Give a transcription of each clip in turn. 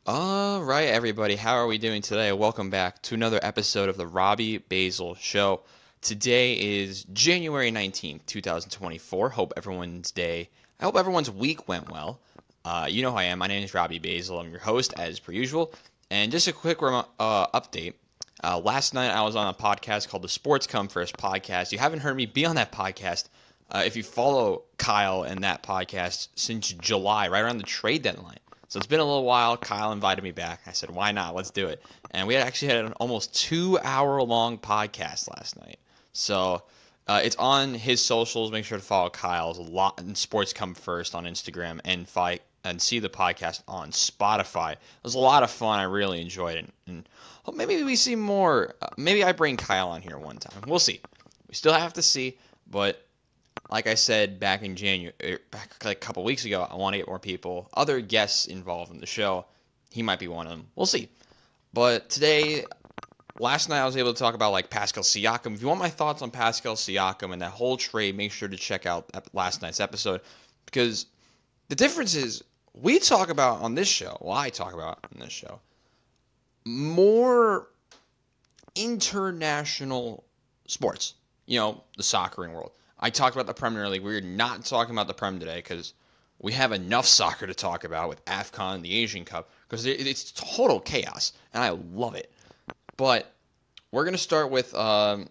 All right, everybody, how are we doing today? Welcome back to another episode of the Robbie Basel Show. Today is January 19th, 2024. I hope everyone's week went well. You know who I am. My name is Robbie Basel. I'm your host, as per usual. And just a quick update. Last night, I was on a podcast called the Sports Come First podcast. You haven't heard me be on that podcast. If you follow Kyle and that podcast since July, right around the trade deadline. So it's been a little while. Kyle invited me back. I said, why not? Let's do it. And we actually had an almost 2 hour long podcast last night. So it's on his socials. Make sure to follow Kyle's a lot and Sports Come First on Instagram and see the podcast on Spotify. It was a lot of fun. I really enjoyed it. And maybe we see more. Maybe I bring Kyle on here one time. We'll see. We still have to see. But like I said back in January, back like a couple weeks ago, I want to get more people, other guests involved in the show. He might be one of them. We'll see. But last night I was able to talk about like Pascal Siakam. If you want my thoughts on Pascal Siakam and that whole trade, make sure to check out last night's episode, because the difference is we talk about on this show, well, I talk about on this show, more international sports, the soccering world. I talked about the Premier League. We're not talking about the Prem today because we have enough soccer to talk about with AFCON and the Asian Cup, because it's total chaos, and I love it. But we're going to start with a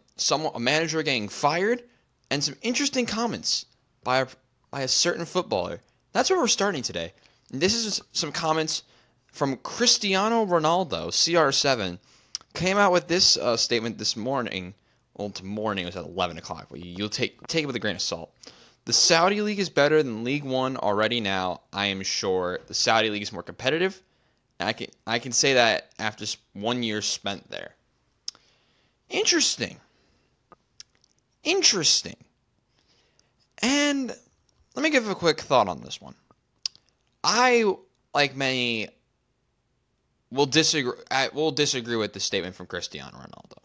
manager getting fired and some interesting comments by a certain footballer. That's where we're starting today. And this is some comments from Cristiano Ronaldo, CR7, came out with this statement this morning. Well, morning, it was at 11 o'clock, but you'll take it with a grain of salt. The Saudi League is better than League One already now, I am sure. The Saudi League is more competitive, and I can say that after 1 year spent there. Interesting. And let me give a quick thought on this one. I, like many, will disagree with the statement from Cristiano Ronaldo.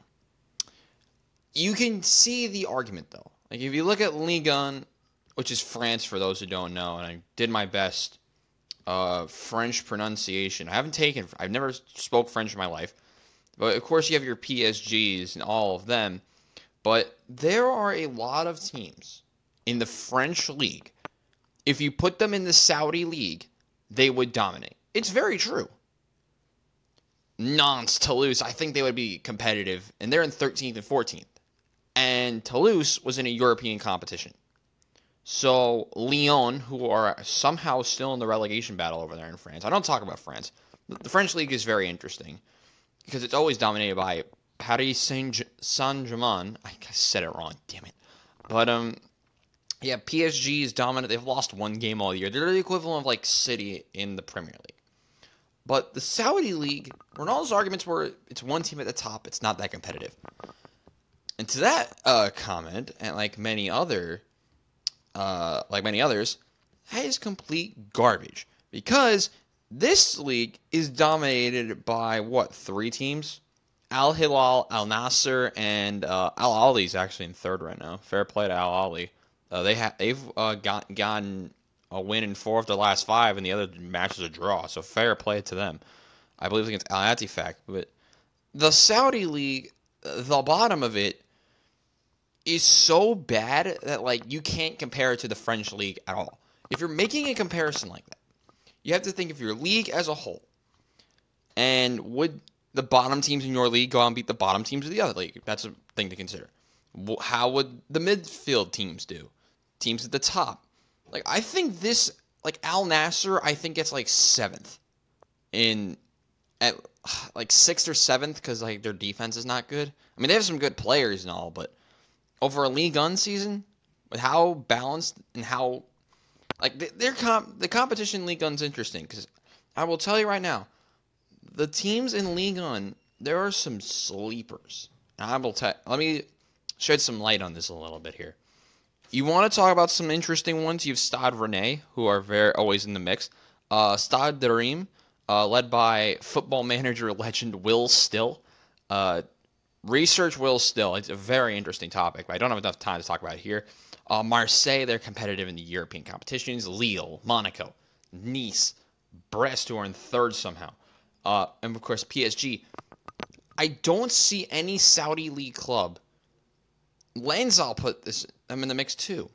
You can see the argument, though. Like, if you look at Ligue 1, which is France for those who don't know, and I did my best French pronunciation. I've never spoke French in my life. But, of course, you have your PSGs and all of them. But there are a lot of teams in the French league. If you put them in the Saudi league, they would dominate. It's very true. Nantes, Toulouse, I think they would be competitive, and they're in 13th and 14th. And Toulouse was in a European competition. So Lyon, who are somehow still in the relegation battle over there in France. I don't talk about France. The French league is very interesting because it's always dominated by Paris Saint-Germain. I said it wrong, damn it. But yeah, PSG is dominant. They've lost one game all year. They're the equivalent of like City in the Premier League. But the Saudi League, Ronaldo's arguments were it's one team at the top. It's not that competitive. And to that comment, and like many others, that is complete garbage. Because this league is dominated by three teams? Al Hilal, Al Nasser, and Al Ahly is actually in third right now. Fair play to Al Ahly. They've gotten a win in 4 of the last 5, and the other match is a draw. So fair play to them. I believe against Al Attifaq. But the Saudi league, the bottom of it, is so bad that you can't compare it to the French league at all. If you're making a comparison like that, you have to think of your league as a whole. And would the bottom teams in your league go out and beat the bottom teams of the other league? That's a thing to consider. How would the midfield teams do? Teams at the top. I think this, Al Nasser, I think gets 7th at 6th or 7th because their defense is not good. I mean, they have some good players and all, but over a Ligue 1 season, with how balanced and how the competition in Ligue 1 is interesting, because I will tell you right now, the teams in Ligue 1, there are some sleepers. And let me shed some light on this a little bit here. You want to talk about some interesting ones? You have Stade Rennais, who are always in the mix. Stade de Reims, led by football manager legend Will Still. Research Will Still. It's a very interesting topic, but I don't have enough time to talk about it here. Marseille, they're competitive in the European competitions. Lille, Monaco, Nice, Brest, who are in third somehow. and of course PSG. I don't see any Saudi League club. Lens, I'll put them in the mix too.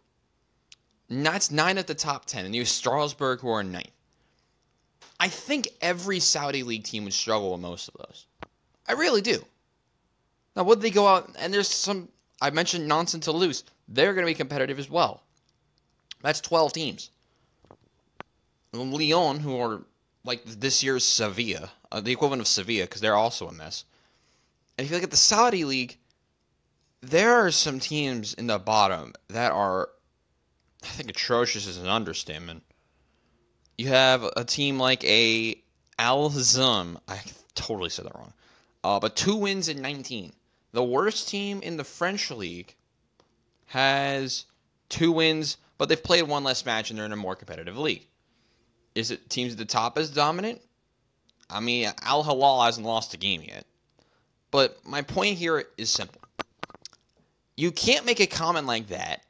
And that's 9 of the top 10, and you have Strasbourg, who are 9th. I think every Saudi League team would struggle with most of those. I really do. Now, would they go out, and there's some, I mentioned Nantes and Toulouse. They're going to be competitive as well. That's 12 teams. Lyon, who are like this year's Sevilla, the equivalent of Sevilla, because they're also a mess. And if you look at the Saudi League, there are some teams in the bottom that are, I think atrocious is an understatement. You have a team like a Al Hazm. I totally said that wrong. But 2 wins in 19. The worst team in the French league has 2 wins, but they've played 1 less match and they're in a more competitive league. Is it teams at the top as dominant? I mean, Al Hilal hasn't lost a game yet. But my point here is simple. You can't make a comment like that.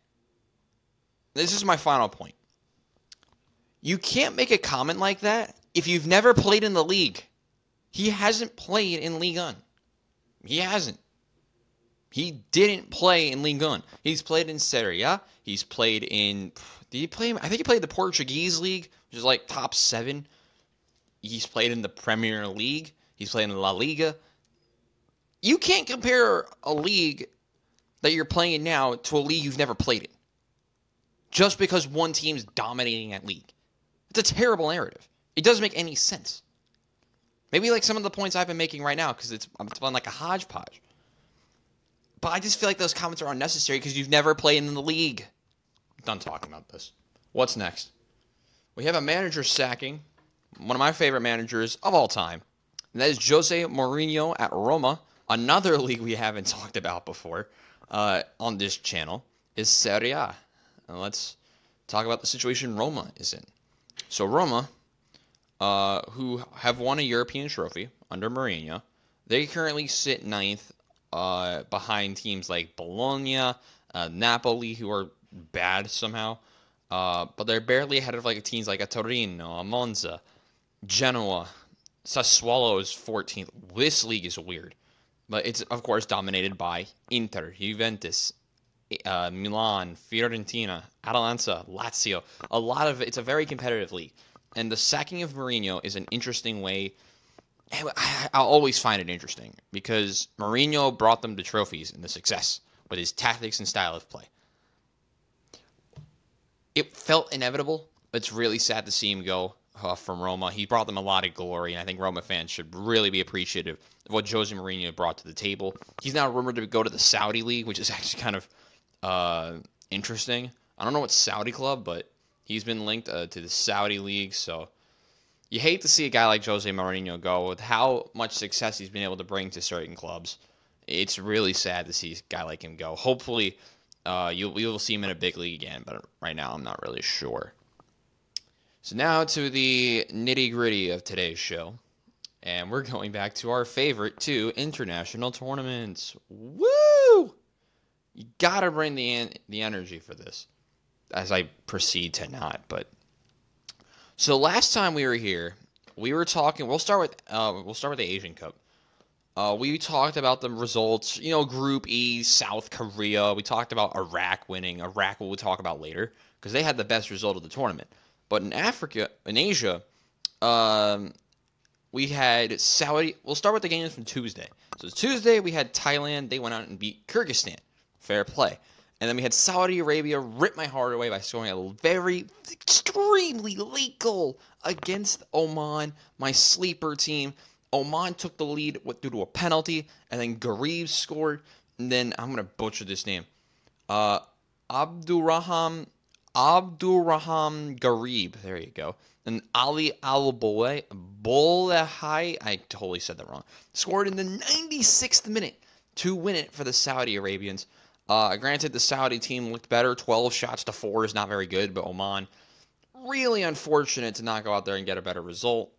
This is my final point. You can't make a comment like that if you've never played in the league. He hasn't played in Ligue 1. He hasn't. He didn't play in Ligue 1. He's played in Serie A. He's played in... Did he play? I think he played the Portuguese league, which is like top 7. He's played in the Premier League. He's played in La Liga. You can't compare a league that you're playing in now to a league you've never played in. Just because one team's dominating that league. It's a terrible narrative. It doesn't make any sense. Maybe like some of the points I've been making right now, because it's been like a hodgepodge. But I just feel like those comments are unnecessary because you've never played in the league. I'm done talking about this. What's next? We have a manager sacking. One of my favorite managers of all time. And that is Jose Mourinho at Roma. Another league we haven't talked about before on this channel is Serie A. And let's talk about the situation Roma is in. So Roma, who have won a European trophy under Mourinho, they currently sit 9th behind teams like Bologna, Napoli, who are bad somehow. But they're barely ahead of like teams like a Torino, a Monza, Genoa. Sassuolo is 14th. This league is weird. But it's, of course, dominated by Inter, Juventus, Milan, Fiorentina, Atalanta, Lazio. It's a very competitive league. And the sacking of Mourinho is an interesting way. I'll always find it interesting because Mourinho brought them to trophies and the success with his tactics and style of play. It felt inevitable, but it's really sad to see him go from Roma. He brought them a lot of glory, and I think Roma fans should really be appreciative of what Jose Mourinho brought to the table. He's now rumored to go to the Saudi League, which is actually kind of interesting. I don't know what Saudi club, but he's been linked to the Saudi League, so you hate to see a guy like Jose Mourinho go with how much success he's been able to bring to certain clubs. It's really sad to see a guy like him go. Hopefully, you'll see him in a big league again, but right now I'm not really sure. So now to the nitty-gritty of today's show. And we're going back to our favorite 2 international tournaments. Woo! You gotta bring the energy for this. As I proceed to not, but... So last time we were here, we were talking... We'll start with the Asian Cup. We talked about the results, Group E, South Korea. We talked about Iraq winning. Iraq we'll talk about later, because they had the best result of the tournament. But in Asia, we had Saudi. We'll start with the games from Tuesday. So Tuesday, we had Thailand. They went out and beat Kyrgyzstan. Fair play. And then we had Saudi Arabia rip my heart away by scoring a very, extremely late goal against Oman, my sleeper team. Oman took the lead due to a penalty, and then Garib scored. And then, I'm going to butcher this name. Abdurrahman Garib, there you go. And Ali Al-Bolehai, I totally said that wrong, scored in the 96th minute to win it for the Saudi Arabians. Granted, the Saudi team looked better. 12 shots to 4 is not very good, but Oman, really unfortunate to not go out there and get a better result.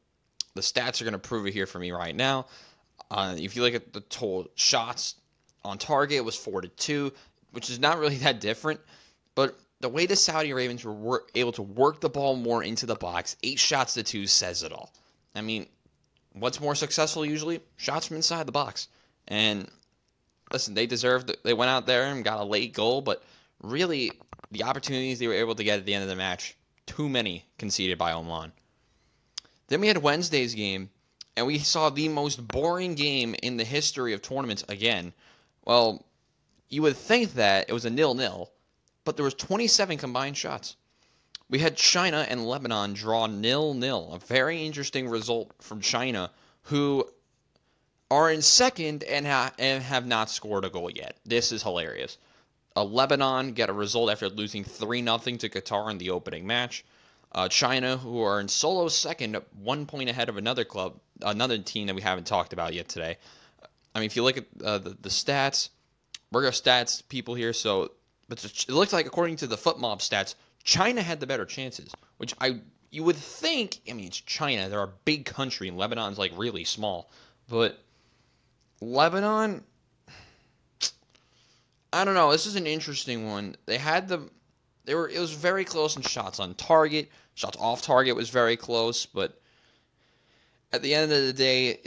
The stats are going to prove it here for me right now. If you look at the total shots on target, it was 4-2, which is not really that different, but the way the Saudi Arabians were able to work the ball more into the box, 8 shots to 2 says it all. I mean, What's more successful usually? Shots from inside the box. And listen, they deserved it. They went out there and got a late goal, but really the opportunities they were able to get at the end of the match, too many conceded by Oman. Then we had Wednesday's game, and we saw the most boring game in the history of tournaments again. Well, you would think that it was a 0-0, but there was 27 combined shots. We had China and Lebanon draw 0-0, a very interesting result from China, who are in second and have not scored a goal yet. This is hilarious. Lebanon get a result after losing 3-0 to Qatar in the opening match. China, who are in solo second, 1 point ahead of another team that we haven't talked about yet today. I mean, if you look at the stats, we're stats people here, but it looks like according to the FootMob stats, China had the better chances, which you would think. I mean, it's China; they're a big country, and Lebanon's like really small, but Lebanon, I don't know. This is an interesting one. It was very close in shots on target. Shots off target was very close, but at the end of the day,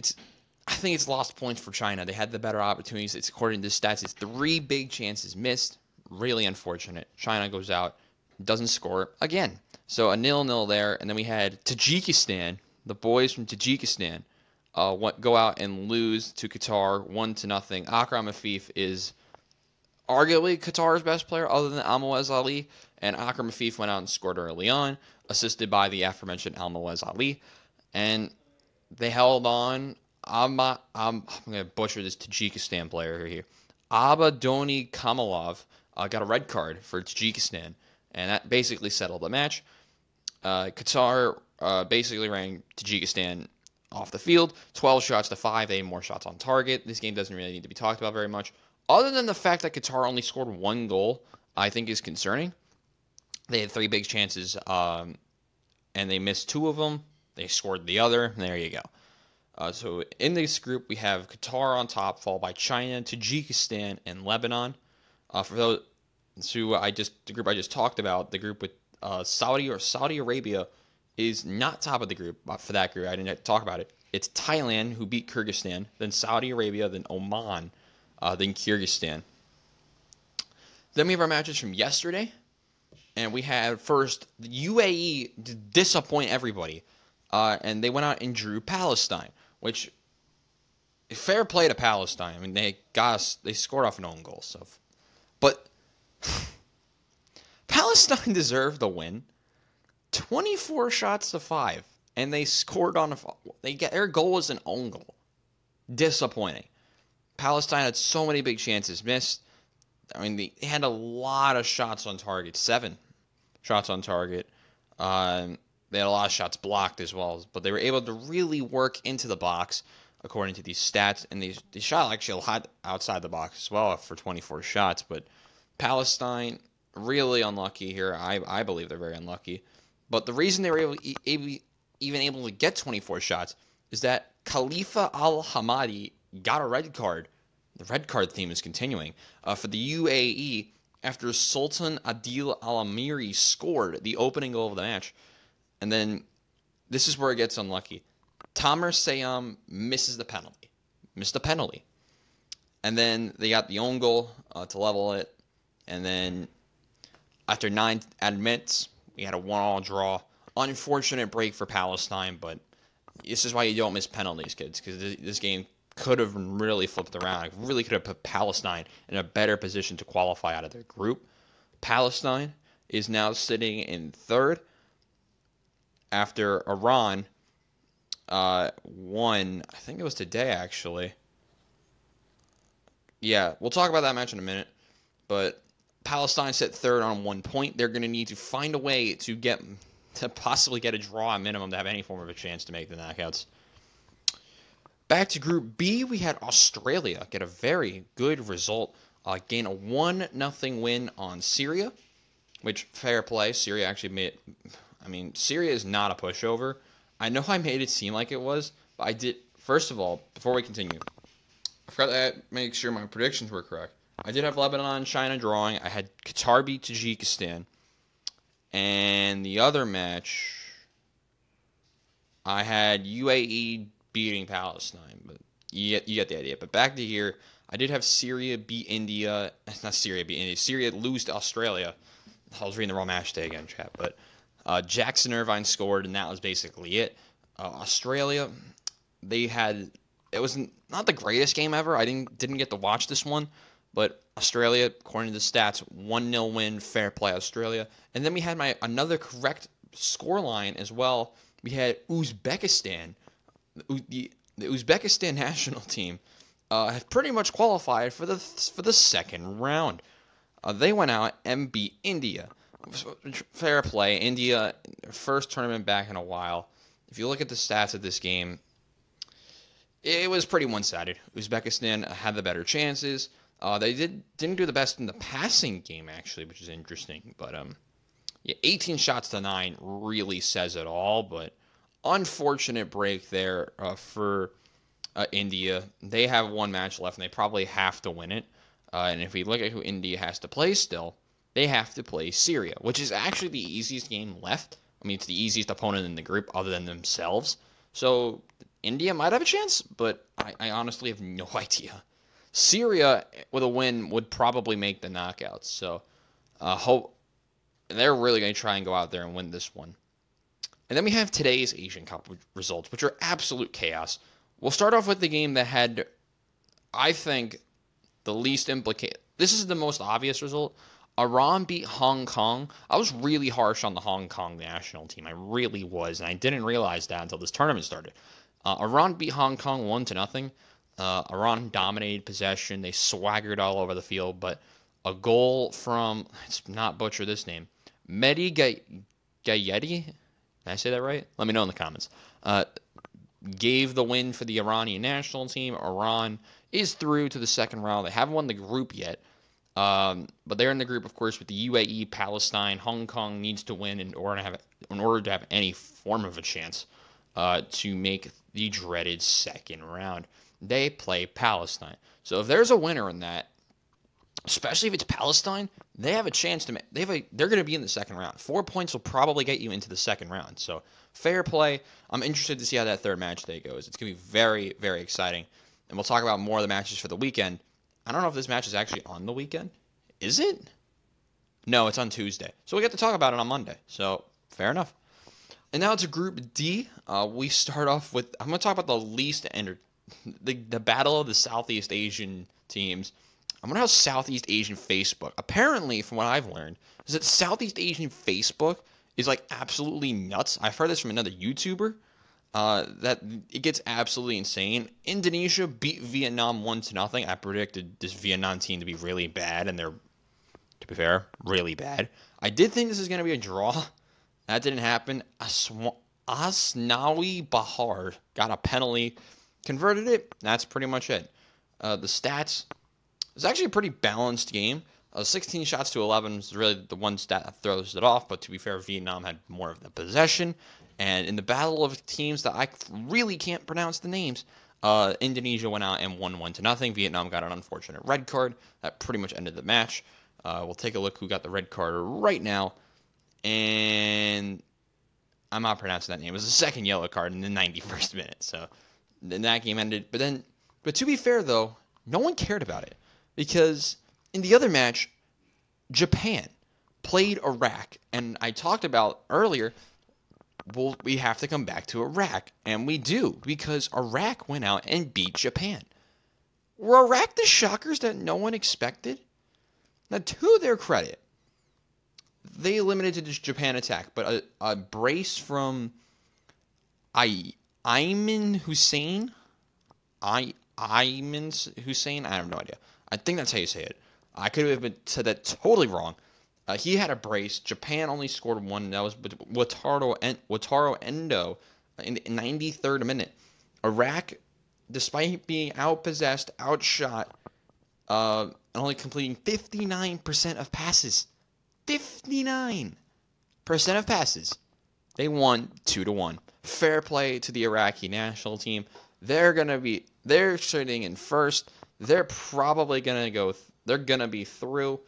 I think it's lost points for China. They had the better opportunities. It's according to the stats, it's 3 big chances missed. Really unfortunate. China goes out, doesn't score again. So a 0-0 there, and then we had Tajikistan. The boys from Tajikistan go out and lose to Qatar 1-0. Akram Afif is arguably Qatar's best player other than Almoez Ali, and Akram Afif went out and scored early on, assisted by the aforementioned Almoez Ali, and they held on. I'm going to butcher this Tajikistan player here. Abadoni Kamalov got a red card for Tajikistan, and that basically settled the match. Qatar basically ran Tajikistan off the field, 12 shots to 5. They had more shots on target. This game doesn't really need to be talked about very much. Other than the fact that Qatar only scored 1 goal, I think is concerning. They had 3 big chances, and they missed 2 of them. They scored the other, and there you go. So in this group, we have Qatar on top, followed by China, Tajikistan, and Lebanon. For those who the group I just talked about, the group with Saudi Arabia is not top of the group. For that group, I didn't talk about it. It's Thailand, who beat Kyrgyzstan, then Saudi Arabia, then Oman, then Kyrgyzstan. Then we have our matches from yesterday, and we had first the UAE disappoint everybody, and they went out and drew Palestine, which fair play to Palestine. I mean, they scored off an own goal, but Palestine deserved the win. 24 shots to 5, and they scored on their goal was an own goal. Disappointing. Palestine had so many big chances missed. I mean, they had a lot of shots on target. 7 shots on target. They had a lot of shots blocked as well, but they were able to really work into the box according to these stats, and they shot actually a lot outside the box as well for 24 shots. But Palestine really unlucky here. I believe they're very unlucky. But the reason they were even able to get 24 shots is that Khalifa Al-Hamadi got a red card. The red card theme is continuing for the UAE after Sultan Adil Al-Amiri scored the opening goal of the match. And then this is where it gets unlucky. Tamer Sayam missed the penalty. And then they got the own goal to level it. And then after 9 added minutes, we had a 1-1 draw. Unfortunate break for Palestine, but this is why you don't miss penalties, kids, because this game could have really flipped around. It really could have put Palestine in a better position to qualify out of their group. Palestine is now sitting in 3rd after Iran won. I think it was today, actually. Yeah, we'll talk about that match in a minute. But Palestine set 3rd on 1 point. They're going to need to find a way to possibly get a draw at minimum to have any form of a chance to make the knockouts. Back to Group B, we had Australia get a very good result, gain a 1-0 win on Syria, which, fair play, Syria actually Syria is not a pushover. I know I made it seem like it was, but I did. First of all, before we continue, I forgot to make sure my predictions were correct. I did have Lebanon and China drawing. I had Qatar beat Tajikistan. And the other match, I had UAE beating Palestine, but you get the idea. But back to here, I did have Syria beat India. Not Syria beat India. Syria lose to Australia. I was reading the wrong match day again, chat. But Jackson Irvine scored, and that was basically it. Australia, it was not the greatest game ever. I didn't get to watch this one, but Australia, according to the stats, 1-0 win, fair play Australia. And then we had another correct scoreline as well. We had Uzbekistan. The Uzbekistan national team have pretty much qualified for the second round. They went out and beat India. Fair play. India, first tournament back in a while. If you look at the stats of this game, it was pretty one-sided. Uzbekistan had the better chances. They didn't do the best in the passing game, actually, which is interesting. But 18 shots to 9 really says it all. But unfortunate break there for India. They have one match left, and they probably have to win it. And if we look at who India has to play still, they have to play Syria, which is actually the easiest game left. I mean, it's the easiest opponent in the group other than themselves. So India might have a chance, but I honestly have no idea. Syria, with a win, would probably make the knockouts. So they're really going to try and go out there and win this one. And then we have today's Asian Cup results, which are absolute chaos. We'll start off with the game that had, I think, the least implicated. This is the most obvious result. Iran beat Hong Kong. I was really harsh on the Hong Kong national team. I really was, and I didn't realize that until this tournament started. Iran beat Hong Kong 1-0. Iran dominated possession. They swaggered all over the field, but a goal from, let's not butcher this name, Mehdi Gayedi, did I say that right? Let me know in the comments. Gave the win for the Iranian national team. Iran is through to the second round. They haven't won the group yet. But they're in the group, of course, with the UAE, Palestine. Hong Kong needs to win in order to have any form of a chance to make the dreaded second round. They play Palestine. So if there's a winner in that, especially if it's Palestine, they have a chance to they're going to be in the second round. 4 points will probably get you into the second round. So fair play. I'm interested to see how that third match day goes. It's going to be very, very exciting. And we'll talk about more of the matches for the weekend. I don't know if this match is actually on the weekend. Is it? No, it's on Tuesday. So we get to talk about it on Monday. So fair enough. And now to Group D. We start off with, I'm going to talk about the battle of the Southeast Asian teams. I'm going to have Southeast Asian Facebook. Apparently, from what I've learned, is that Southeast Asian Facebook is like absolutely nuts. I've heard this from another YouTuber. That it gets absolutely insane. Indonesia beat Vietnam 1-0. I predicted this Vietnam team to be really bad, and they're, to be fair, really bad. I did think this is going to be a draw. That didn't happen. Asnawi Bahar got a penalty, converted it. That's pretty much it. The stats, it was actually a pretty balanced game. 16 shots to 11 is really the one stat that throws it off, but to be fair, Vietnam had more of the possession. And in the battle of teams that I really can't pronounce the names, Indonesia went out and won 1-0. Vietnam got an unfortunate red card. That pretty much ended the match. We'll take a look who got the red card right now. And I'm not pronouncing that name. It was the second yellow card in the 91st minute. So then that game ended. But to be fair, though, no one cared about it. Because in the other match, Japan played Iraq. And I talked about earlier, well, we have to come back to Iraq. And we do, because Iraq went out and beat Japan. Were Iraq the shockers that no one expected? Now, to their credit, they eliminated this Japan attack, but a brace from Ayman Hussein? Ayman Hussein? I have no idea. I think that's how you say it. I could have said that totally wrong. He had a brace. Japan only scored one. That was Wataru Endo in the 93rd minute. Iraq, despite being outpossessed, outshot, and only completing 59% of passes. 59% of passes. They won 2-1. Fair play to the Iraqi national team. They're sitting in first. They're probably gonna go. They're gonna be through.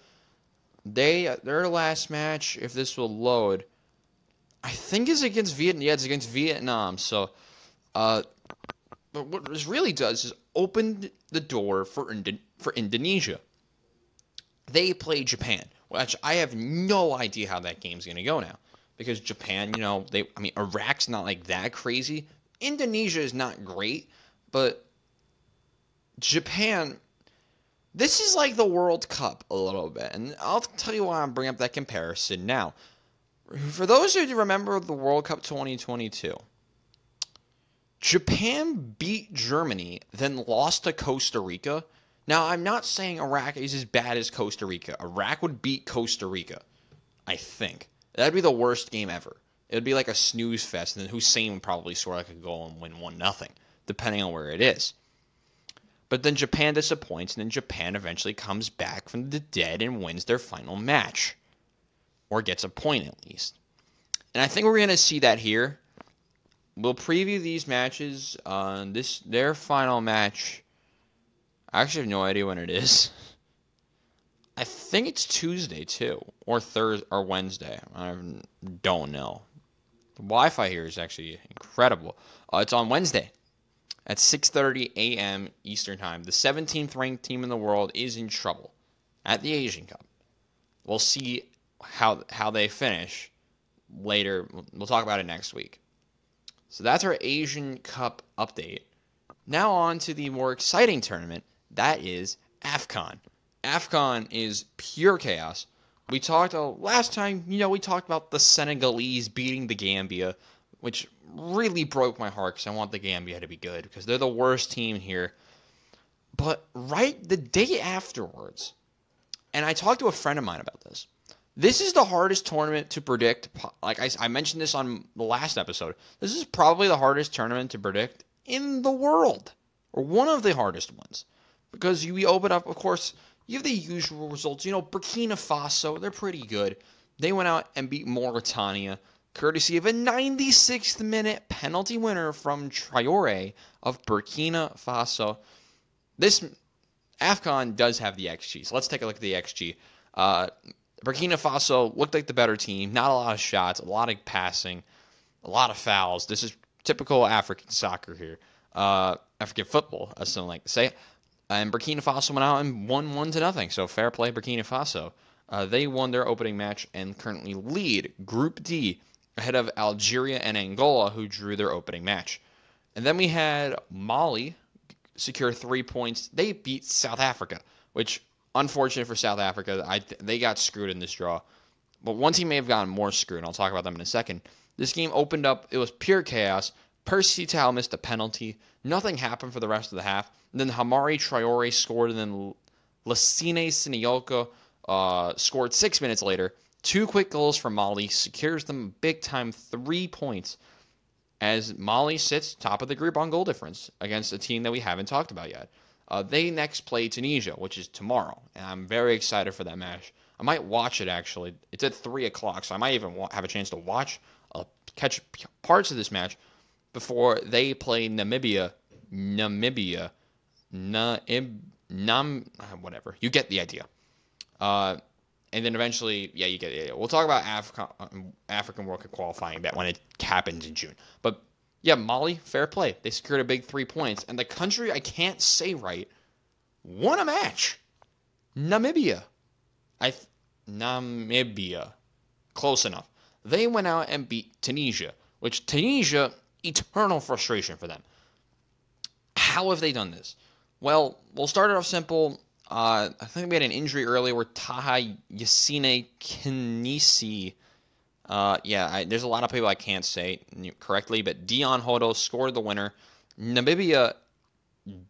Their last match, if this will load, I think is against Vietnam. Yeah, it's against Vietnam. So, But what this really does is open the door for Indonesia. They play Japan, which I have no idea how that game's going to go now. Because Japan, Iraq's not like that crazy. Indonesia is not great, but Japan, this is like the World Cup a little bit. And I'll tell you why I'm bringing up that comparison now. For those of you who remember the World Cup 2022, Japan beat Germany, then lost to Costa Rica. Now, I'm not saying Iraq is as bad as Costa Rica. Iraq would beat Costa Rica, I think. That'd be the worst game ever. It would be like a snooze fest, and then Hussein would probably score like a goal and win 1-0, depending on where it is. But then Japan disappoints, and then Japan eventually comes back from the dead and wins their final match. Or gets a point, at least. And I think we're going to see that here. We'll preview these matches. Their final match, I actually have no idea when it is. I think it's Tuesday, too. Or Thursday, or Wednesday. I don't know. The Wi-Fi here is actually incredible. It's on Wednesday at 6:30 a.m. Eastern Time. The 17th ranked team in the world is in trouble at the Asian Cup. We'll see how they finish later. We'll talk about it next week. So that's our Asian Cup update. Now on to the more exciting tournament. That is AFCON. AFCON is pure chaos. We talked last time, we talked about the Senegalese beating the Gambia, which really broke my heart because I want the Gambia to be good because they're the worst team here. But right the day afterwards, and I talked to a friend of mine about this, this is the hardest tournament to predict. Like I mentioned this on the last episode. This is probably the hardest tournament to predict in the world, or one of the hardest ones. Because we open up, of course, you have the usual results. Burkina Faso, they're pretty good. They went out and beat Mauritania, courtesy of a 96th minute penalty winner from Traore of Burkina Faso. This AFCON does have the XG, so let's take a look at the XG. Burkina Faso looked like the better team. Not a lot of shots, a lot of passing, a lot of fouls. This is typical African soccer here. African football, as some like to say. And Burkina Faso went out and won 1-0. So fair play, Burkina Faso. They won their opening match and currently lead Group D ahead of Algeria and Angola, who drew their opening match. And then we had Mali secure 3 points. They beat South Africa, which, unfortunate for South Africa, they got screwed in this draw. But one team may have gotten more screwed, and I'll talk about them in a second. This game opened up, it was pure chaos. Percy Tau missed a penalty. Nothing happened for the rest of the half. And then Hamari Traore scored, and then Lassine Sinioko scored 6 minutes later. 2 quick goals from Mali secures them big-time 3 points as Mali sits top of the group on goal difference against a team that we haven't talked about yet. They next play Tunisia, which is tomorrow, and I'm very excited for that match. I might watch it, actually. It's at 3 o'clock, so I might even have a chance to catch parts of this match before they play Namibia. Whatever. You get the idea. And then eventually, yeah, you get the idea. We'll talk about African World Cup qualifying that when it happens in June. But yeah, Mali, fair play. They secured a big 3 points. And the country I can't say right won a match. Namibia. Close enough. They went out and beat Tunisia, which Tunisia, eternal frustration for them. How have they done this? Well, we'll start it off simple. I think we had an injury earlier where Taha Yassine Kinisi. There's a lot of people I can't say correctly, but Dion Hodo scored the winner. Namibia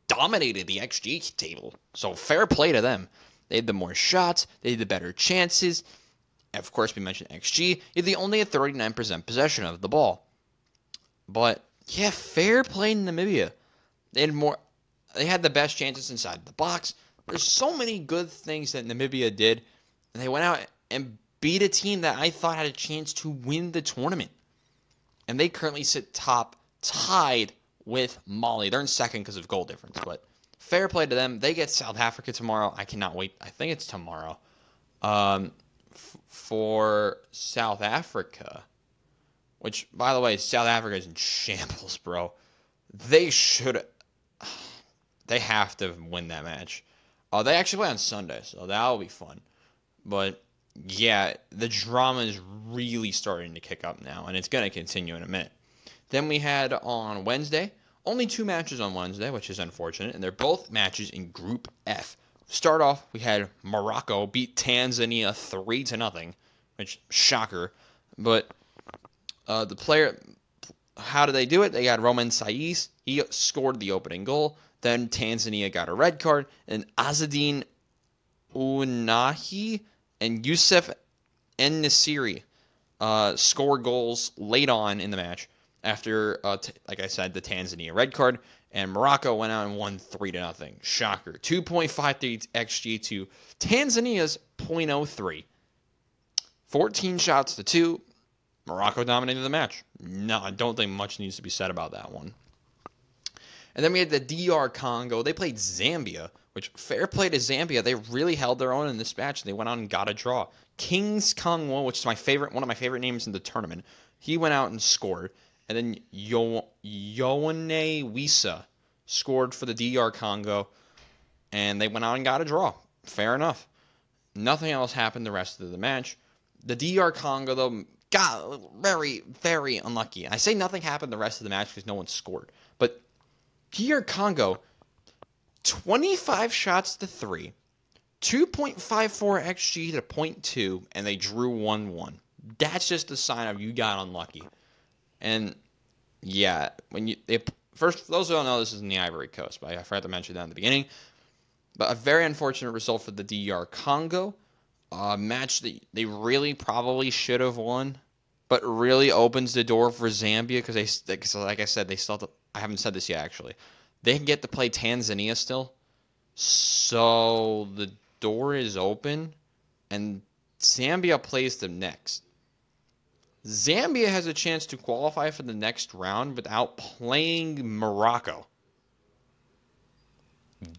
dominated the XG table, so fair play to them. They had the more shots, they had the better chances. Of course, we mentioned XG. They only had 39% possession of the ball. But yeah, fair play to Namibia. They had the best chances inside the box. There's so many good things that Namibia did, and they went out and beat a team that I thought had a chance to win the tournament. And they currently sit top, tied with Mali. They're in second because of goal difference, but fair play to them. They get South Africa tomorrow. I cannot wait. I think it's tomorrow. For South Africa, which, by the way, South Africa is in shambles, bro. They should they have to win that match. They actually play on Sunday, so that'll be fun. But yeah, the drama is really starting to kick up now, and it's going to continue in a minute. Then we had on Wednesday, only 2 matches on Wednesday, which is unfortunate, and they're both matches in Group F. Start off, we had Morocco beat Tanzania 3-0, which, shocker. But the player, how did they do it? They got Roman Saiz. He scored the opening goal. Then Tanzania got a red card, and Azzedine Ounahi and Youssef En-Nesyri scored goals late on in the match after, like I said, the Tanzania red card, and Morocco went out and won 3-0. Shocker. 2.53 XG to Tanzania's 0.03. 14 shots to 2. Morocco dominated the match. No, I don't think much needs to be said about that one. And then we had the DR Congo. They played Zambia, which, fair play to Zambia. They really held their own in this match. They went out and got a draw. Kings Kongwo, which is one of my favorite names in the tournament, he went out and scored. And then Yoane Wisa scored for the DR Congo, and they went out and got a draw. Fair enough. Nothing else happened the rest of the match. The DR Congo, though, got very, very unlucky. I say nothing happened the rest of the match because no one scored. But DR Congo, 25 shots to 3, 2.54 XG to 0.2, and they drew 1-1. That's just a sign of you got unlucky. And yeah, first, for those who don't know, this is in the Ivory Coast, but I forgot to mention that in the beginning. But a very unfortunate result for the DR Congo. A match that they really probably should have won, but really opens the door for Zambia because like I said, they still have to, I haven't said this yet actually. They get to play Tanzania still, so the door is open, and Zambia plays them next. Zambia has a chance to qualify for the next round without playing Morocco.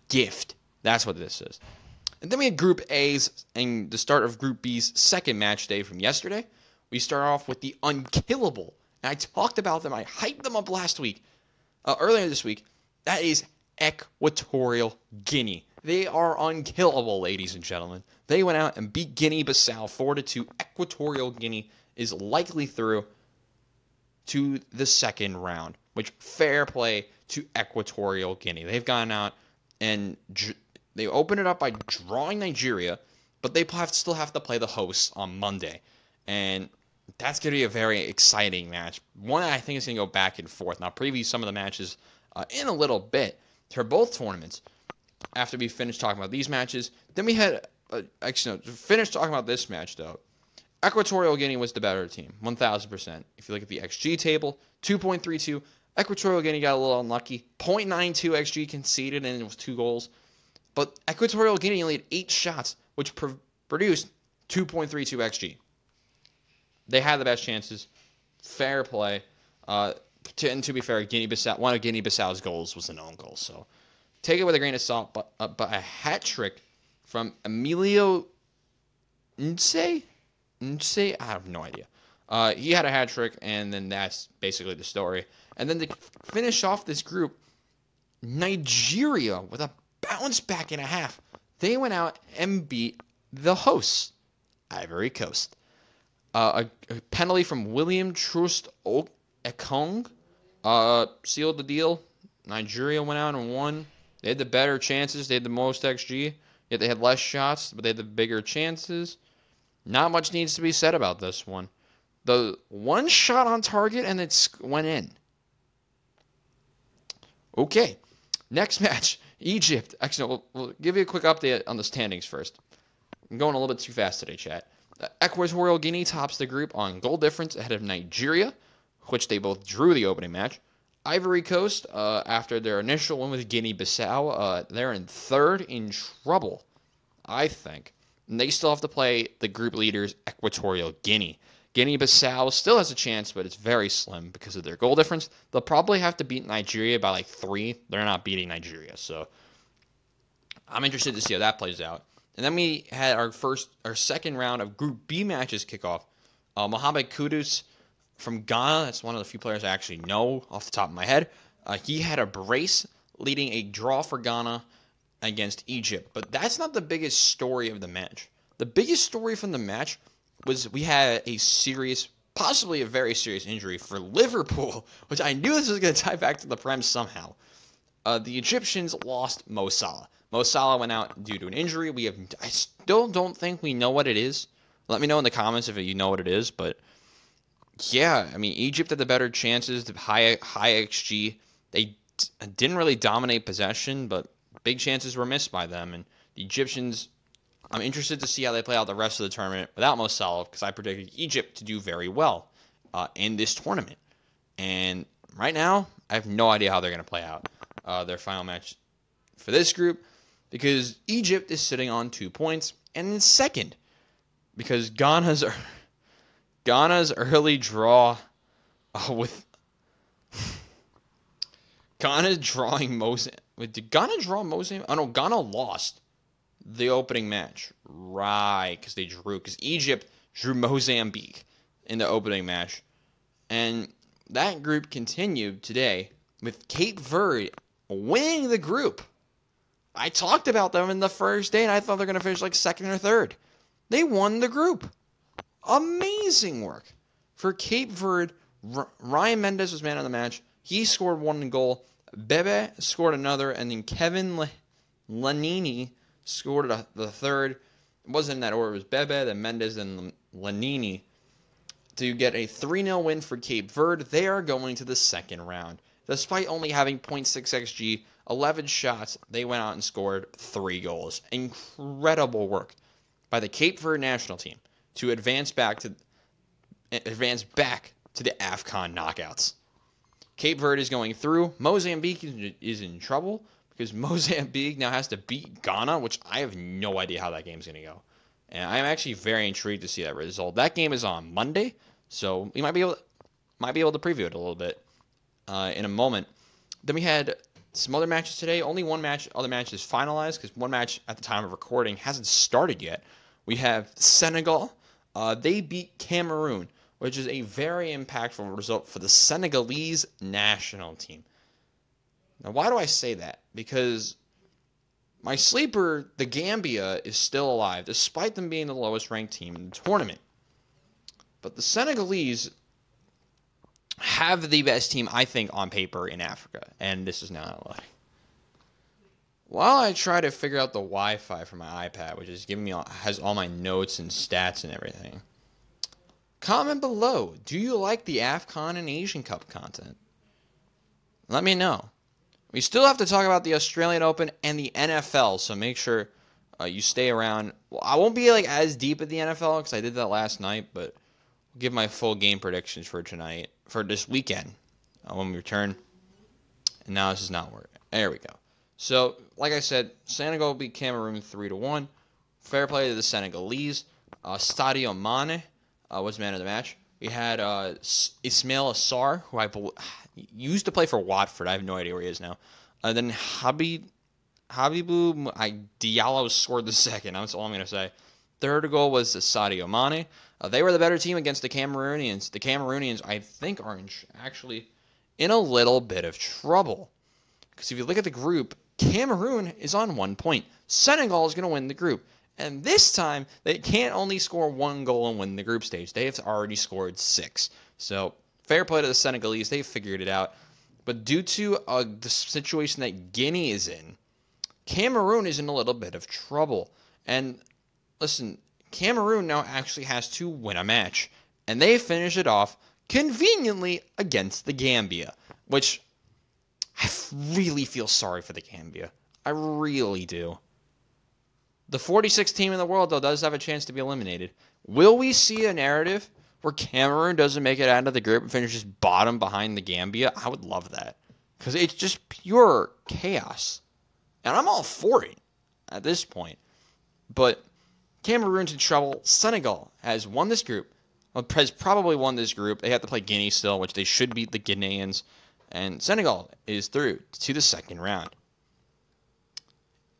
Gift. That's what this is. And then we had Group A's and the start of Group B's second match day from yesterday. We start off with the unkillable. And I talked about them. I hyped them up earlier this week. That is Equatorial Guinea. They are unkillable, ladies and gentlemen. They went out and beat Guinea-Bissau 4-2. Equatorial Guinea is likely through to the second round, which fair play to Equatorial Guinea. They've gone out and they open it up by drawing Nigeria, but they still have to play the hosts on Monday. And that's going to be a very exciting match. One that I think is going to go back and forth. And I'll preview some of the matches in a little bit for both tournaments after we finish talking about these matches. Then we had, to finish talking about this match, though. Equatorial Guinea was the better team, 1,000%. If you look at the XG table, 2.32. Equatorial Guinea got a little unlucky. 0.92 XG conceded, and it was 2 goals. But Equatorial Guinea only had 8 shots, which produced 2.32 XG. They had the best chances. Fair play. To be fair, one of Guinea-Bissau's goals was an own goal. So take it with a grain of salt. But a hat trick from Emilio Nse? I have no idea. He had a hat trick, and then that's basically the story. And then to finish off this group, Nigeria with a bounce back and a half. They went out and beat the hosts, Ivory Coast. A penalty from William Trust Ekong sealed the deal. Nigeria went out and won. They had the better chances. They had the most XG. Yet they had less shots, but they had the bigger chances. Not much needs to be said about this one. The one shot on target, and it went in. Okay. Next match, Egypt. Actually, we'll give you a quick update on the standings first. I'm going a little bit too fast today, chat. Equatorial Guinea tops the group on goal difference ahead of Nigeria, which they both drew the opening match. Ivory Coast, after their initial win with Guinea-Bissau, they're in third, in trouble, I think. And they still have to play the group leaders, Equatorial Guinea. Guinea-Bissau still has a chance, but it's very slim because of their goal difference. They'll probably have to beat Nigeria by like 3. They're not beating Nigeria, so I'm interested to see how that plays out. And then we had our second round of Group B matches kick off. Mohamed Kudus from Ghana, that's one of the few players I actually know off the top of my head. He had a brace leading a draw for Ghana against Egypt. But that's not the biggest story of the match. The biggest story from the match was we had a serious, possibly a very serious injury for Liverpool, which I knew this was going to tie back to the Prem somehow. The Egyptians lost Mo Salah. Mo Salah went out due to an injury. I still don't think we know what it is. Let me know in the comments if you know what it is. But yeah, I mean, Egypt had the better chances, the high XG. They didn't really dominate possession, but big chances were missed by them. And the Egyptians, I'm interested to see how they play out the rest of the tournament without Mo Salah, because I predicted Egypt to do very well in this tournament. And right now, I have no idea how they're going to play out their final match for this group, because Egypt is sitting on 2 points and in second, because Ghana's early draw with Ghana drawing Mozambique. Did Ghana draw Mozambique? Oh no, Ghana lost the opening match, right? Because they drew. Because Egypt drew Mozambique in the opening match, and that group continued today with Cape Verde winning the group. I talked about them in the first day, and I thought they're going to finish like second or third. They won the group. Amazing work for Cape Verde. Ryan Mendes was man of the match. He scored 1 goal. Bebe scored another, and then Kevin Lanini scored the third. It wasn't in that order. It was Bebe, then Mendes, then Lanini to get a 3-0 win for Cape Verde. They are going to the second round. Despite only having 0.6 XG, 11 shots, they went out and scored 3 goals. Incredible work by the Cape Verde national team to advance back to the AFCON knockouts. Cape Verde is going through. Mozambique is in trouble because Mozambique now has to beat Ghana, which I have no idea how that game's going to go. And I'm actually very intrigued to see that result. That game is on Monday, so we might be able to preview it a little bit in a moment. Then we had some other matches today. Only one other match is finalized because one match at the time of recording hasn't started yet. We have Senegal. They beat Cameroon, which is a very impactful result for the Senegalese national team. Now, why do I say that? Because my sleeper, the Gambia, is still alive, despite them being the lowest ranked team in the tournament. But the Senegalese have the best team, I think, on paper in Africa. And this is not a lie. While I try to figure out the Wi-Fi for my iPad, which is has all my notes and stats and everything, comment below. Do you like the AFCON and Asian Cup content? Let me know. We still have to talk about the Australian Open and the NFL, so make sure you stay around. Well, I won't be as deep at the NFL because I did that last night, but I'll give my full game predictions for tonight, for this weekend when we return. And now this is not working. There we go. So, like I said, Senegal beat Cameroon 3-1. Fair play to the Senegalese. Sadio Mane was man of the match. We had Ismail Assar, who used to play for Watford. I have no idea where he is now. Then Habibu Diallo scored the second. That's all I'm going to say. Third goal was Sadio Mane. They were the better team against the Cameroonians. The Cameroonians, I think, are actually in a little bit of trouble. Because if you look at the group, Cameroon is on 1 point. Senegal is going to win the group. And this time, they can't only score 1 goal and win the group stage. They have already scored 6. So, fair play to the Senegalese. They figured it out. But due to the situation that Guinea is in, Cameroon is in a little bit of trouble. And listen, Cameroon now actually has to win a match. And they finish it off conveniently against the Gambia, which I really feel sorry for the Gambia. I really do. The 46th team in the world, though, does have a chance to be eliminated. Will we see a narrative where Cameroon doesn't make it out of the group and finishes bottom behind the Gambia? I would love that. Because it's just pure chaos. And I'm all for it at this point. But Cameroon's in trouble. Senegal has won this group. Has probably won this group. They have to play Guinea still, which they should beat the Guineans. And Senegal is through to the second round.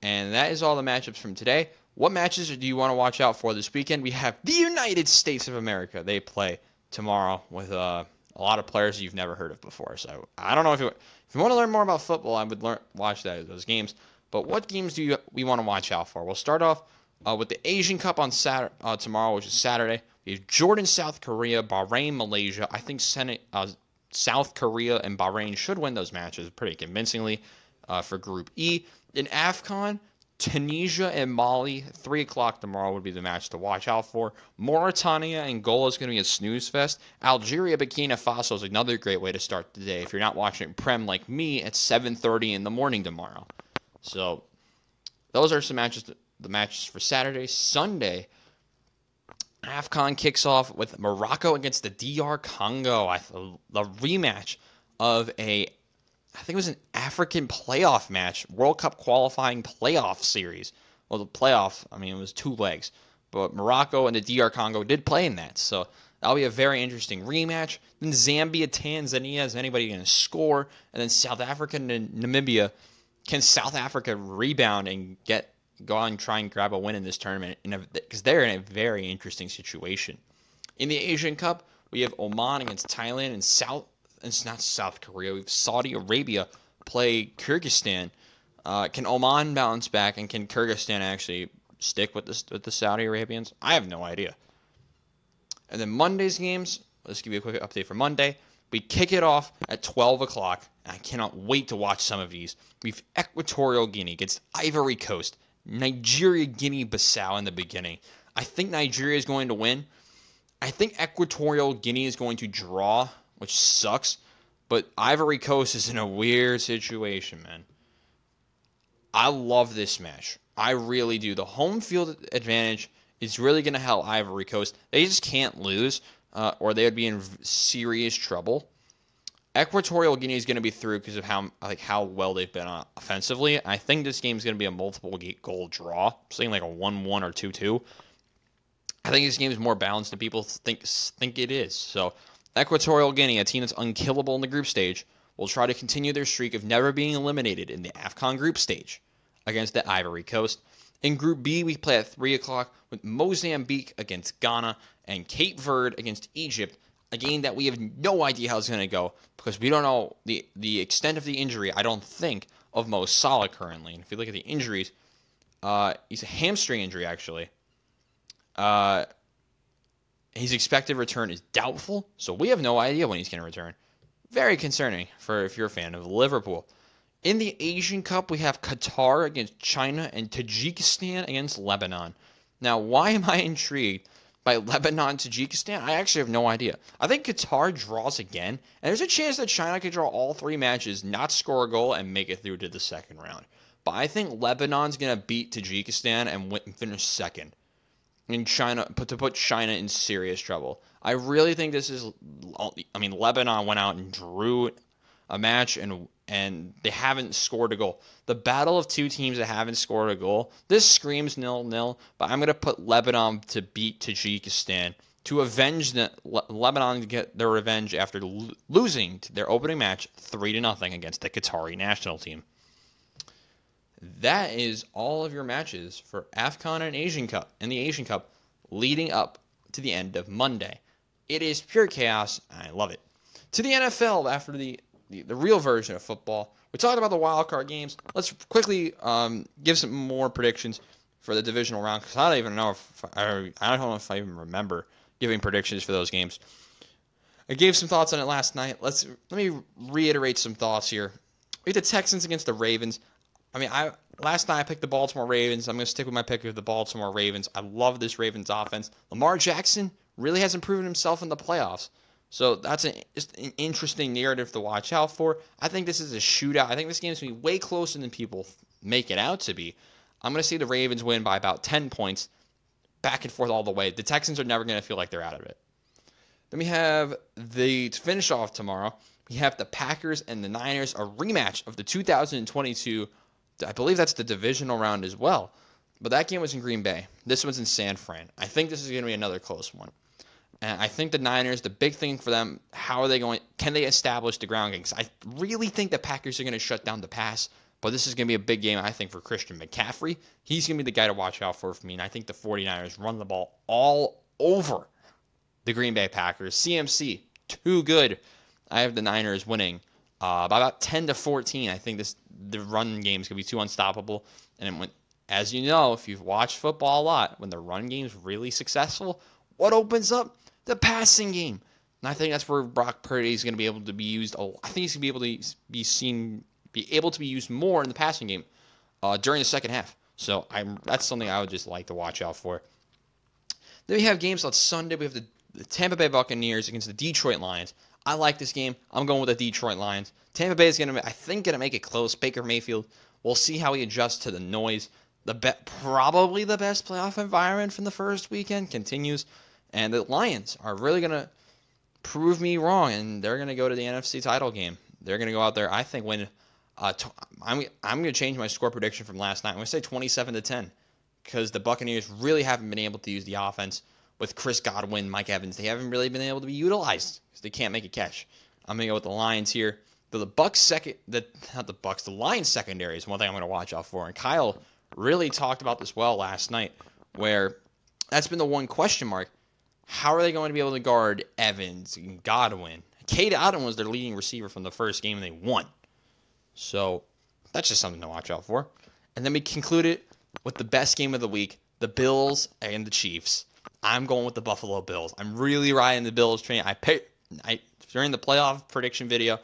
And that is all the matchups from today. What matches do you want to watch out for this weekend? We have the United States of America. They play tomorrow with a lot of players you've never heard of before. So I don't know if you want to learn more about football, I would watch those games. But what games do we want to watch out for? We'll start off with the Asian Cup on tomorrow, which is Saturday. We have Jordan, South Korea, Bahrain, Malaysia. I think South Korea and Bahrain should win those matches pretty convincingly for Group E. In AFCON, Tunisia and Mali, 3 o'clock tomorrow would be the match to watch out for. Mauritania, Angola is going to be a snooze fest. Algeria, Burkina Faso is another great way to start the day if you're not watching Prem like me at 7:30 in the morning tomorrow. So those are some matches, the matches for Saturday. Sunday, AFCON kicks off with Morocco against the DR Congo. The rematch of I think it was an African playoff match, World Cup qualifying playoff series. Well, the playoff, it was 2 legs. But Morocco and the DR Congo did play in that. So that'll be a very interesting rematch. Then Zambia, Tanzania, is anybody going to score? And then South Africa and Namibia. Can South Africa rebound and go on and try and grab a win in this tournament? Because they're in a very interesting situation. In the Asian Cup, we have Oman against Thailand and it's not South Korea. We have Saudi Arabia play Kyrgyzstan. Can Oman bounce back, and can Kyrgyzstan actually stick with the Saudi Arabians? I have no idea. And then Monday's games, let's give you a quick update for Monday. We kick it off at 12 o'clock. I cannot wait to watch some of these. We have Equatorial Guinea against Ivory Coast. Nigeria, Guinea, Basel in the beginning. I think Nigeria is going to win. I think Equatorial Guinea is going to draw, which sucks. But Ivory Coast is in a weird situation, man. I love this match. I really do. The home field advantage is really going to help Ivory Coast. They just can't lose, or they would be in serious trouble. Equatorial Guinea is going to be through because of how well they've been offensively. I think this game is going to be a multiple goal draw, something like a 1-1 or 2-2. I think this game is more balanced than people think it is. So Equatorial Guinea, a team that's unkillable in the group stage, will try to continue their streak of never being eliminated in the AFCON group stage against the Ivory Coast. In Group B, we play at 3 o'clock with Mozambique against Ghana and Cape Verde against Egypt, a game that we have no idea how it's going to go because we don't know the extent of the injury, I don't think, of Mo Salah currently. And if you look at the injuries, he's a hamstring injury, actually. His expected return is doubtful, so we have no idea when he's going to return. Very concerning if you're a fan of Liverpool. In the Asian Cup, we have Qatar against China and Tajikistan against Lebanon. Now, why am I intrigued by Lebanon, Tajikistan? I actually have no idea. I think Qatar draws again, and there's a chance that China could draw all 3 matches, not score a goal, and make it through to the second round. But I think Lebanon's going to beat Tajikistan and finish second. In China, to put China in serious trouble. I really think this is. Lebanon went out and drew a match, and they haven't scored a goal. The battle of 2 teams that haven't scored a goal. This screams 0-0, but I'm going to put Lebanon to beat Tajikistan to avenge Lebanon to get their revenge after losing their opening match 3-0 against the Qatari national team. That is all of your matches for AFCON and the Asian Cup leading up to the end of Monday. It is pure chaos, and I love it. To the NFL, after the real version of football, we talked about the wild card games. Let's quickly give some more predictions for the divisional round because I don't even know if I even remember giving predictions for those games. I gave some thoughts on it last night. Let me reiterate some thoughts here. We have the Texans against the Ravens. Last night I picked the Baltimore Ravens. I'm going to stick with my pick of the Baltimore Ravens. I love this Ravens offense. Lamar Jackson really hasn't proven himself in the playoffs. So that's just an interesting narrative to watch out for. I think this is a shootout. I think this game is going to be way closer than people make it out to be. I'm going to see the Ravens win by about 10 points, back and forth all the way. The Texans are never going to feel like they're out of it. Then we have to finish off tomorrow, we have the Packers and the Niners, a rematch of the 2022. I believe that's the divisional round as well. But that game was in Green Bay. This one's in San Fran. I think this is going to be another close one. And I think the Niners, the big thing for them, can they establish the ground game? Because I really think the Packers are going to shut down the pass. But this is going to be a big game, I think, for Christian McCaffrey. He's going to be the guy to watch out for me. And I think the 49ers run the ball all over the Green Bay Packers. CMC, too good. I have the Niners winning by about 10-14. I think the run game is going to be too unstoppable. And as you know, if you've watched football a lot, when the run game is really successful, what opens up? The passing game. And I think that's where Brock Purdy is going to be able to be used. I think he's going to be able to be used more in the passing game during the second half. So that's something I would just like to watch out for. Then we have games on Sunday. We have the Tampa Bay Buccaneers against the Detroit Lions. I like this game. I'm going with the Detroit Lions. Tampa Bay is going to make it close. Baker Mayfield, we'll see how he adjusts to the noise. Probably the best playoff environment from the first weekend continues. And the Lions are really going to prove me wrong, and they're going to go to the NFC title game. They're going to go out there, I think, win. I'm going to change my score prediction from last night. I'm going to say 27-10 because the Buccaneers really haven't been able to use the offense with Chris Godwin, Mike Evans. They haven't really been able to be utilized because they can't make a catch. I'm going to go with the Lions here. The Lions secondary is one thing I'm going to watch out for. And Kyle really talked about this well last night, where that's been the one question mark. How are they going to be able to guard Evans and Godwin? Cade Otton was their leading receiver from the first game, and they won. So that's just something to watch out for. And then we conclude it with the best game of the week, the Bills and the Chiefs. I'm going with the Buffalo Bills. I'm really riding the Bills train. During the playoff prediction video,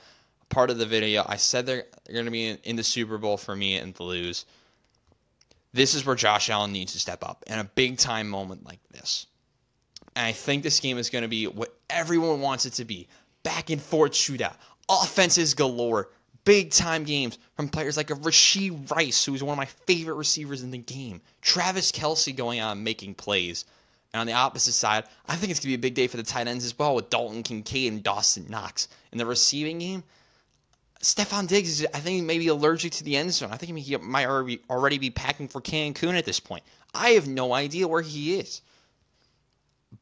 part of the video, I said they're going to be in the Super Bowl for me and to lose. This is where Josh Allen needs to step up in a big-time moment like this. And I think this game is going to be what everyone wants it to be. Back and forth shootout. Offenses galore. Big-time games from players like a Rashee Rice, who's one of my favorite receivers in the game. Travis Kelce going out and making plays. And on the opposite side, I think it's going to be a big day for the tight ends as well with Dalton Kincaid and Dawson Knox. In the receiving game, Stephon Diggs is, I think, maybe allergic to the end zone. I think he might already be packing for Cancun at this point. I have no idea where he is.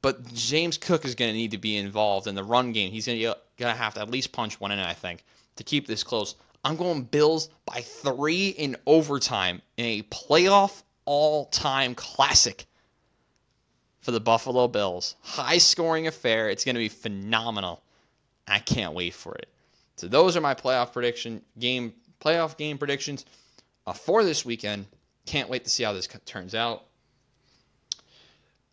But James Cook is going to need to be involved in the run game. He's going to have to at least punch one in, I think, to keep this close. I'm going Bills by 3 in overtime in a playoff all-time classic for the Buffalo Bills. High-scoring affair. It's going to be phenomenal. I can't wait for it. So those are my playoff game predictions for this weekend. Can't wait to see how this turns out.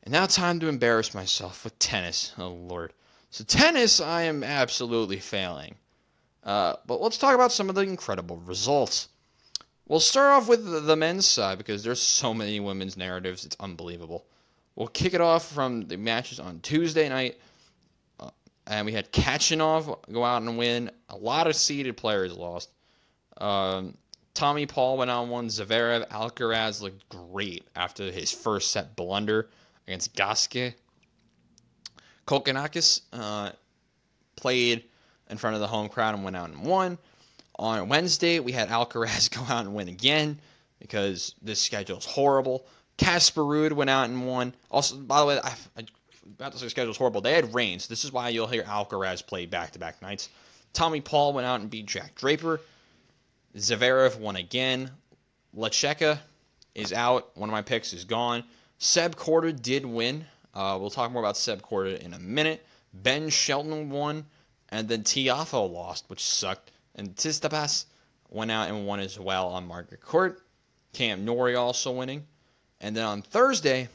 And now time to embarrass myself with tennis. Oh, Lord. So tennis, I am absolutely failing. But let's talk about some of the incredible results. We'll start off with the men's side because there's so many women's narratives. It's unbelievable. We'll kick it off from the matches on Tuesday night. And we had Kachanov go out and win. A lot of seeded players lost. Tommy Paul went on one. Zverev, Alcaraz looked great after his first set blunder against Gasquet. Kokkinakis played in front of the home crowd and went out and won. On Wednesday, we had Alcaraz go out and win again because this schedule is horrible. Casper Ruud went out and won. Also, by the way, about to say the schedule is horrible. They had rain, so this is why you'll hear Alcaraz play back-to-back nights. Tommy Paul went out and beat Jack Draper. Zverev won again. Lecheka is out. One of my picks is gone. Seb Korda did win. We'll talk more about Seb Korda in a minute. Ben Shelton won. And then Tiafoe lost, which sucked. And Tsitsipas went out and won as well on Margaret Court. Cam Norrie also winning. And then on Thursday,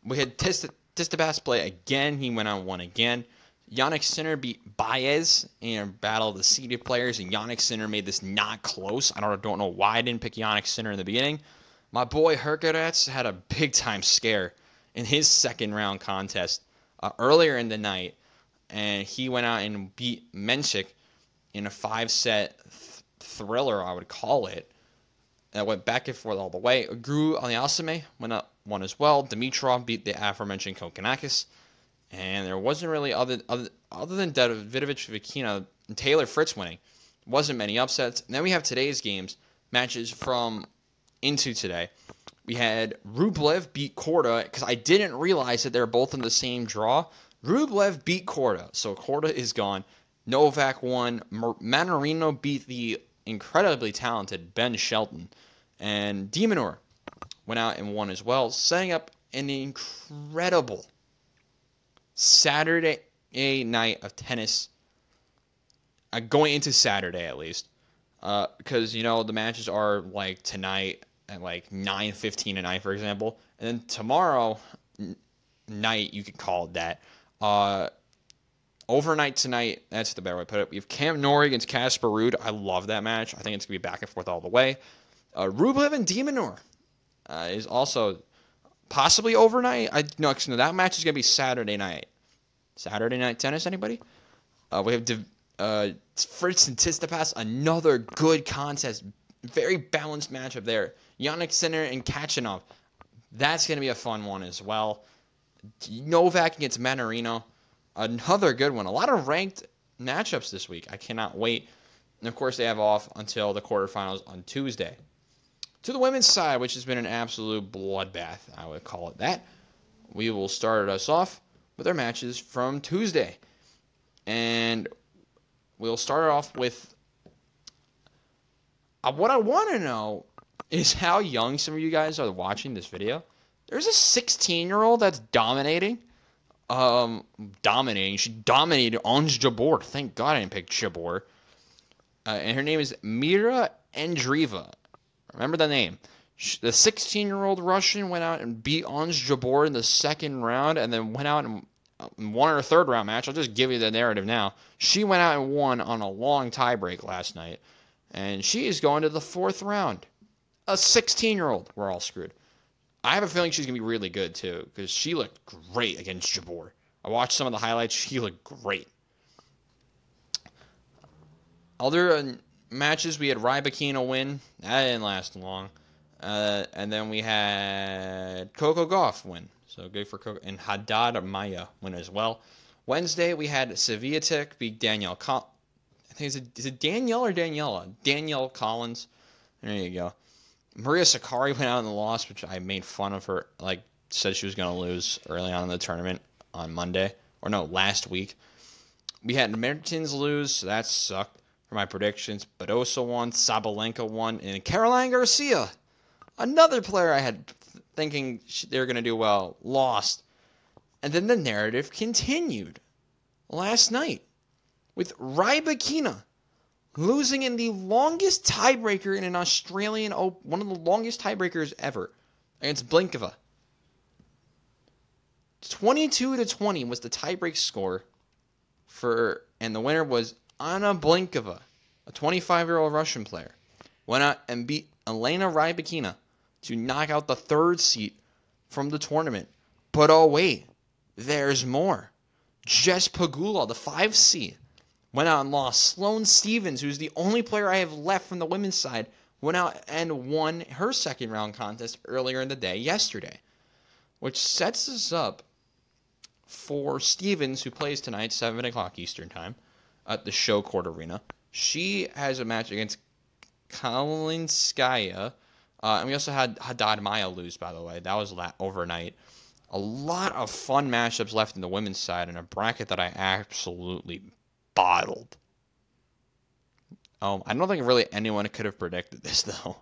we had Tsitsipas play again. He went out and won again. Jannik Sinner beat Baez in a battle of the seeded players, and Jannik Sinner made this not close. I don't know why I didn't pick Jannik Sinner in the beginning. My boy Hurkacz had a big-time scare in his second-round contest earlier in the night, and he went out and beat Menchik in a 5-set thriller, I would call it. That went back and forth all the way. Gru Aliasime went up one as well. Dimitrov beat the aforementioned Kokkinakis. And there wasn't really, other than Davidovich Fokina and Taylor Fritz winning, wasn't many upsets. And then we have today's matches from into today. We had Rublev beat Korda, because I didn't realize that they're both in the same draw. Rublev beat Korda, so Korda is gone. Novak won. Manarino beat the incredibly talented Ben Shelton. And Demonor went out and won as well, setting up an incredible Saturday a night of tennis going into Saturday at least. Because, the matches are like tonight at like 9:15 at night, for example. And then tomorrow night, you could call it that. Overnight tonight, that's the better way to put it. We have Cam Norrie against Casper Ruud. I love that match. I think it's going to be back and forth all the way. Rublev and de Minaur is also possibly overnight. No, that match is going to be Saturday night. Saturday night tennis, anybody? We have Fritz and Tsitsipas, another good contest. Very balanced matchup there. Jannik Sinner and Kachanov. That's going to be a fun one as well. Novak against Manarino. Another good one. A lot of ranked matchups this week. I cannot wait. And, of course, they have off until the quarterfinals on Tuesday. To the women's side, which has been an absolute bloodbath, I would call it that, we will start us off with our matches from Tuesday. And we'll start off with what I want to know is how young some of you guys are watching this video. There's a 16-year-old that's dominating. She dominated Ons Jabeur. Thank God I didn't pick Jabeur. And her name is Mira Andreeva. Remember the name. The 16-year-old Russian went out and beat Ons Jabeur in the second round and then went out and won her third round match. I'll just give you the narrative now. She went out and won on a long tiebreak last night. And she is going to the fourth round. A 16-year-old. We're all screwed. I have a feeling she's going to be really good, too, because she looked great against Jabeur. I watched some of the highlights. She looked great. Other matches, we had Rybakina win. That didn't last long. And then we had Coco Gauff win. So good for Coco. And Haddad Maya win as well. Wednesday, we had Swiatek beat Danielle I think is it Danielle or Daniela? Danielle Collins. There you go. Maria Sakkari went out in the loss, which I made fun of her. Said she was going to lose early on in the tournament on Monday. Or no, last week. We had Mertens lose, so that sucked for my predictions. Badosa won, Sabalenka won, and Caroline Garcia, another player I had thinking they were going to do well, lost. And then the narrative continued last night with Rybakina losing in the longest tiebreaker in an Australian Open, one of the longest tiebreakers ever, against Blinkova. 22-20 was the tiebreak score and the winner was Anna Blinkova, a 25-year-old Russian player. Went out and beat Elena Rybakina to knock out the third seed from the tournament. But oh wait, there's more. Jess Pegula, the 5 seed, went out and lost. Sloane Stephens, who's the only player I have left from the women's side, went out and won her second round contest earlier in the day yesterday, which sets us up for Stephens, who plays tonight, 7 o'clock Eastern Time, at the Show Court Arena. She has a match against Kalinskaya. And we also had Haddad Maya lose, by the way. That was overnight. A lot of fun matchups left in the women's side in a bracket that I absolutely bottled. I don't think really anyone could have predicted this, though.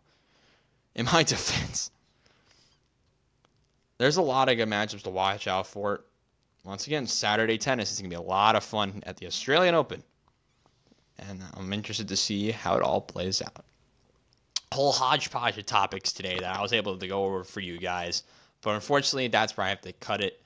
In my defense. There's a lot of good matchups to watch out for. Once again, Saturday tennis is going to be a lot of fun at the Australian Open. And I'm interested to see how it all plays out. A whole hodgepodge of topics today that I was able to go over for you guys. But unfortunately, that's where I have to cut it.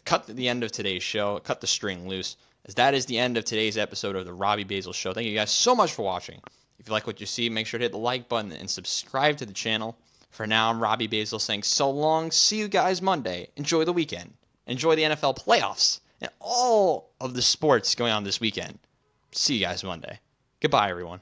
Cut the end of today's show. Cut the string loose. As that is the end of today's episode of the Robbie Basel Show. Thank you guys so much for watching. If you like what you see, make sure to hit the like button and subscribe to the channel. For now, I'm Robbie Basel saying so long. See you guys Monday. Enjoy the weekend. Enjoy the NFL playoffs and all of the sports going on this weekend. See you guys Monday. Goodbye, everyone.